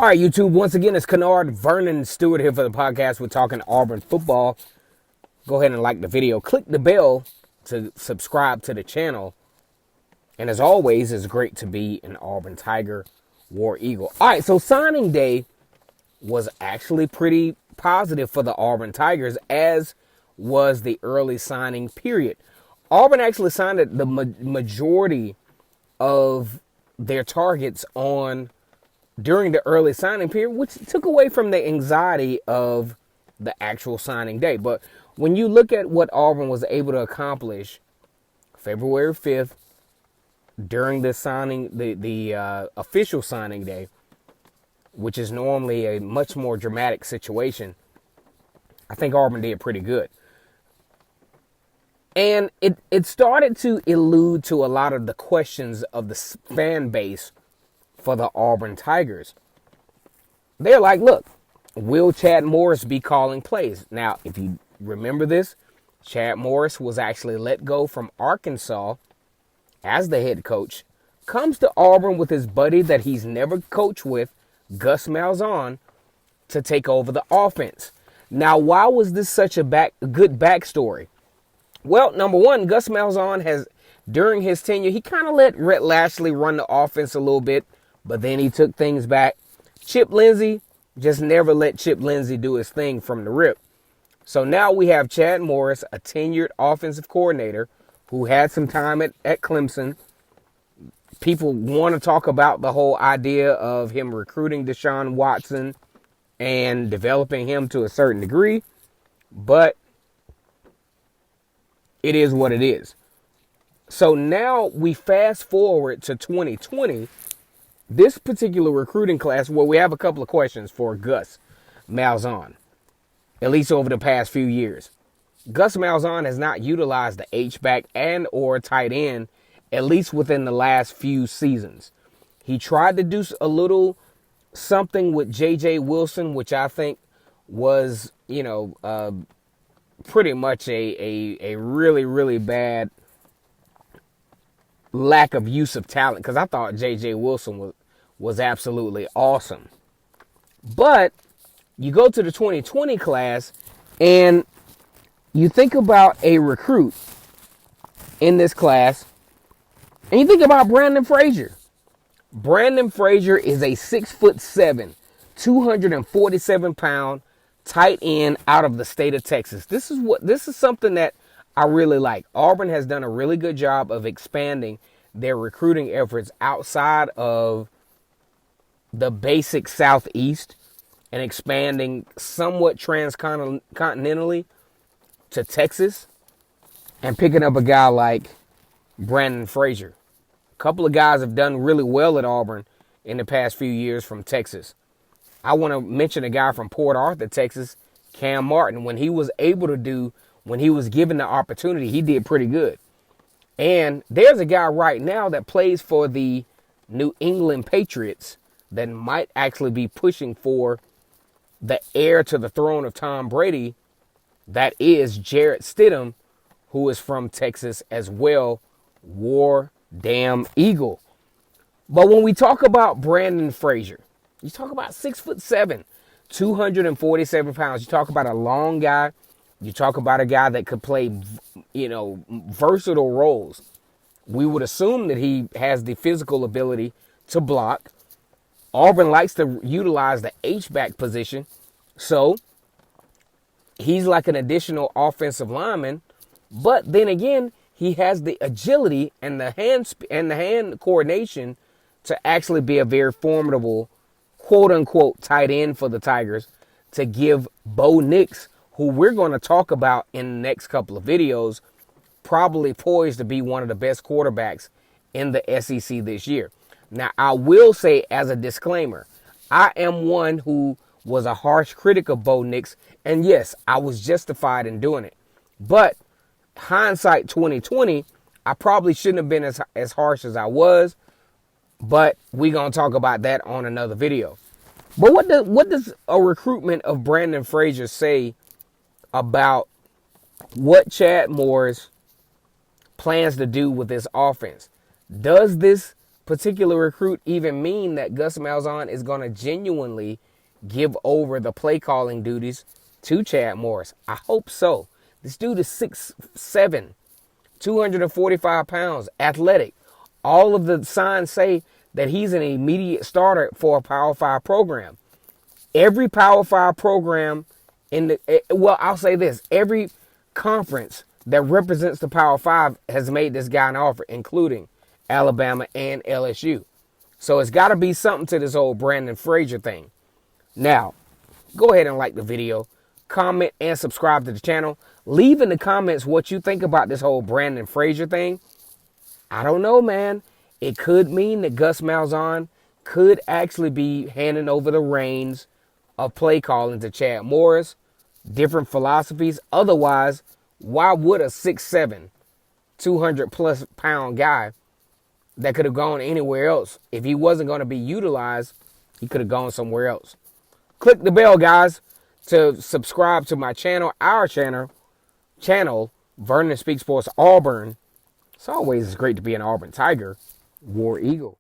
All right, YouTube, once again, it's Kennard Vernon Stewart here for the podcast. We're talking Auburn football. Go ahead and like the video. Click the bell to subscribe to the channel. And as always, it's great to be an Auburn Tiger, War Eagle. All right, so signing day was actually pretty positive for the Auburn Tigers, as was the early signing period. Auburn actually signed the majority of their targets during the early signing period, which took away from the anxiety of the actual signing day. But when you look at what Auburn was able to accomplish February 5th during the signing, the official signing day, which is normally a much more dramatic situation, I think Auburn did pretty good. And it started to allude to a lot of the questions of the fan base for the Auburn Tigers. They're like, look, will Chad Morris be calling plays? Now, if you remember this, Chad Morris was actually let go from Arkansas as the head coach, comes to Auburn with his buddy that he's never coached with, Gus Malzahn, to take over the offense. Now, why was this such a good backstory? Well, number one, Gus Malzahn has, during his tenure, he kind of let Rhett Lashley run the offense a little bit, but then he took things back. Chip Lindsey just never let Chip Lindsey do his thing from the rip. So now we have Chad Morris, a tenured offensive coordinator who had some time at Clemson. People want to talk about the whole idea of him recruiting Deshaun Watson and developing him to a certain degree, but it is what it is. So now we fast forward to 2020. This particular recruiting class, where we have a couple of questions for Gus Malzahn, at least over the past few years. Gus Malzahn has not utilized the H-back and or tight end, at least within the last few seasons. He tried to do a little something with J.J. Wilson, which I think was, pretty much a really, really bad lack of use of talent, because I thought J.J. Wilson was absolutely awesome. But you go to the 2020 class and you think about a recruit in this class and you think about Brandon Frazier. Brandon Frazier is a 6'7", 247-pound tight end out of the state of Texas. This is something that I really like. Auburn has done a really good job of expanding their recruiting efforts outside of the basic Southeast and expanding somewhat transcontinentally to Texas and picking up a guy like Brandon Frazier. A couple of guys have done really well at Auburn in the past few years from Texas. I want to mention a guy from Port Arthur, Texas, Cam Martin. When he was given the opportunity, he did pretty good. And there's a guy right now that plays for the New England Patriots that might actually be pushing for the heir to the throne of Tom Brady. That is Jarrett Stidham, who is from Texas as well. War damn Eagle. But when we talk about Brandon Frazier, you talk about 6'7", 247 pounds. You talk about a long guy. You talk about a guy that could play, versatile roles. We would assume that he has the physical ability to block. Auburn likes to utilize the H-back position. So he's like an additional offensive lineman. But then again, he has the agility and the hand coordination to actually be a very formidable, quote-unquote, tight end for the Tigers, to give Bo Nix, who we're going to talk about in the next couple of videos, probably poised to be one of the best quarterbacks in the SEC this year. Now, I will say as a disclaimer, I am one who was a harsh critic of Bo Nix, and yes, I was justified in doing it. But hindsight 2020, I probably shouldn't have been as harsh as I was, but we're going to talk about that on another video. But what does a recruitment of Brandon Frazier say about what Chad Morris plans to do with this offense? Does this particular recruit even mean that Gus Malzahn is going to genuinely give over the play calling duties to Chad Morris? I hope so. This dude is 6'7", 245 pounds, athletic. All of the signs say that he's an immediate starter for a Power 5 program. Every Power 5 program I'll say this, every conference that represents the Power 5 has made this guy an offer, including Alabama and LSU. So it's got to be something to this whole Brandon Frazier thing. Now, go ahead and like the video, comment, and subscribe to the channel. Leave in the comments what you think about this whole Brandon Frazier thing. I don't know, man. It could mean that Gus Malzahn could actually be handing over the reins of play calling to Chad Morris. Different philosophies. Otherwise, why would a 6'7", 200-plus pound guy that could have gone anywhere else, if he wasn't going to be utilized, he could have gone somewhere else. Click the bell, guys, to subscribe to my channel, our channel, Vernon Speaks Sports Auburn. It's always great to be an Auburn Tiger, War Eagle.